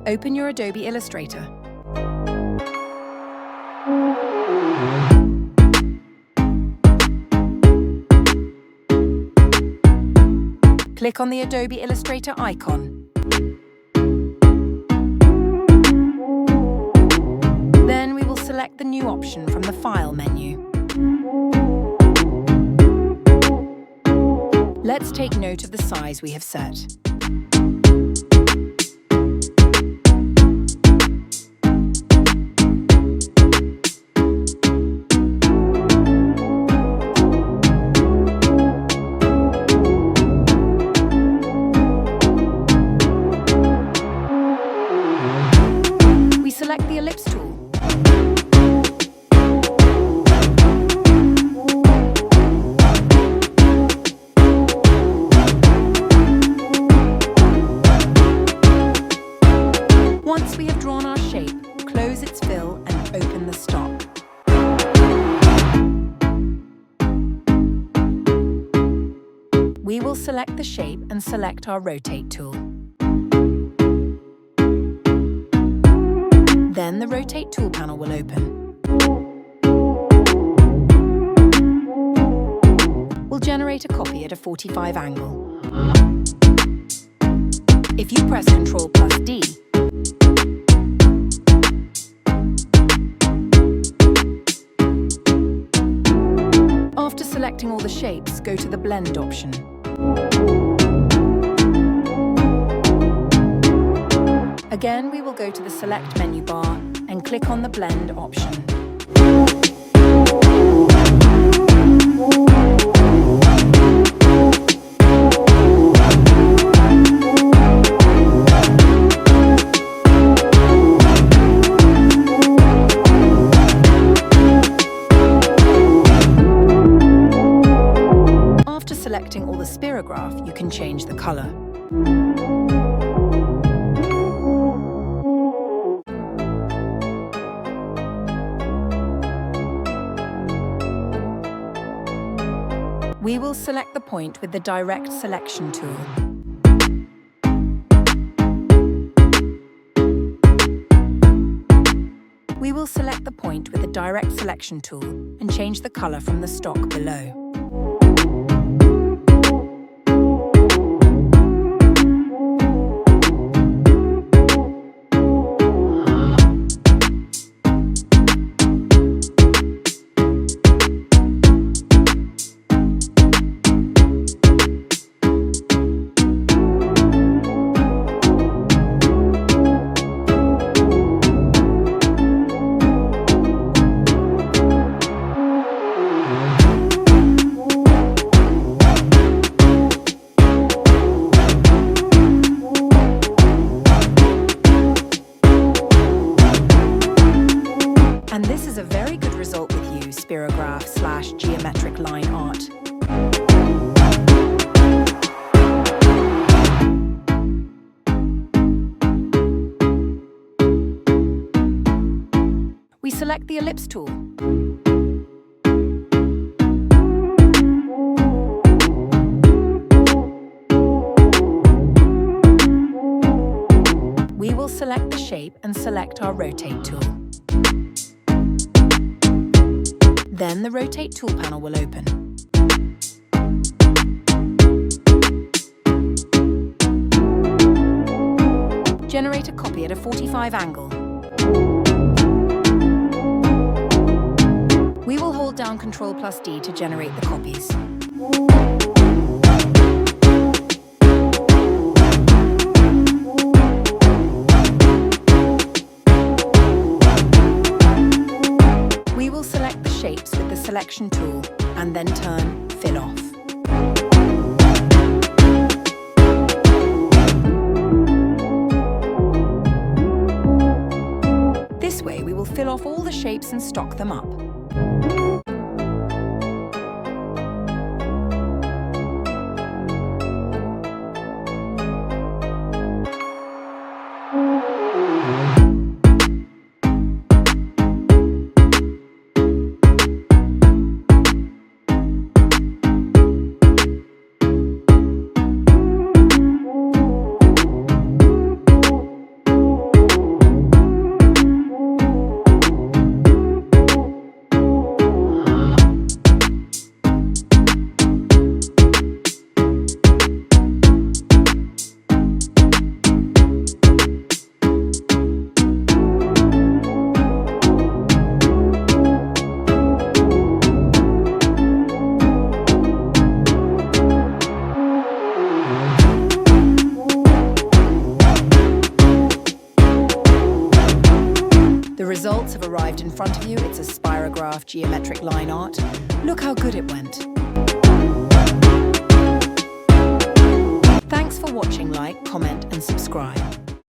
Open your Adobe Illustrator. Click on the Adobe Illustrator icon. Then we will select the new option from the File menu. Let's take note of the size we have set. We select the ellipse tool. Once we have drawn our shape, close its fill and open the stop. We will select the shape and select our Rotate tool. Then the Rotate tool panel will open. We'll generate a copy at a 45 angle. If you press Ctrl+D, after selecting all the shapes, go to the Blend option. Again, we will go to the Select menu bar and click on the Blend option. After selecting all the Spirograph, you can change the color. We will select the point with the Direct Selection tool. We will select the point with the Direct Selection tool and change the color from the stock below. And this is a very good result with you, Spirograph/geometric line art. We select the ellipse tool. We will select the shape and select our Rotate tool. Then the Rotate tool panel will open. Generate a copy at a 45 angle. We will hold down Ctrl+D to generate the copies. We will select the shapes with the Selection tool and then turn Fill off. This way we will fill off all the shapes and stock them up. The results have arrived in front of you. It's a Spirograph geometric line art. Look how good it went. Thanks for watching. Like, comment and subscribe.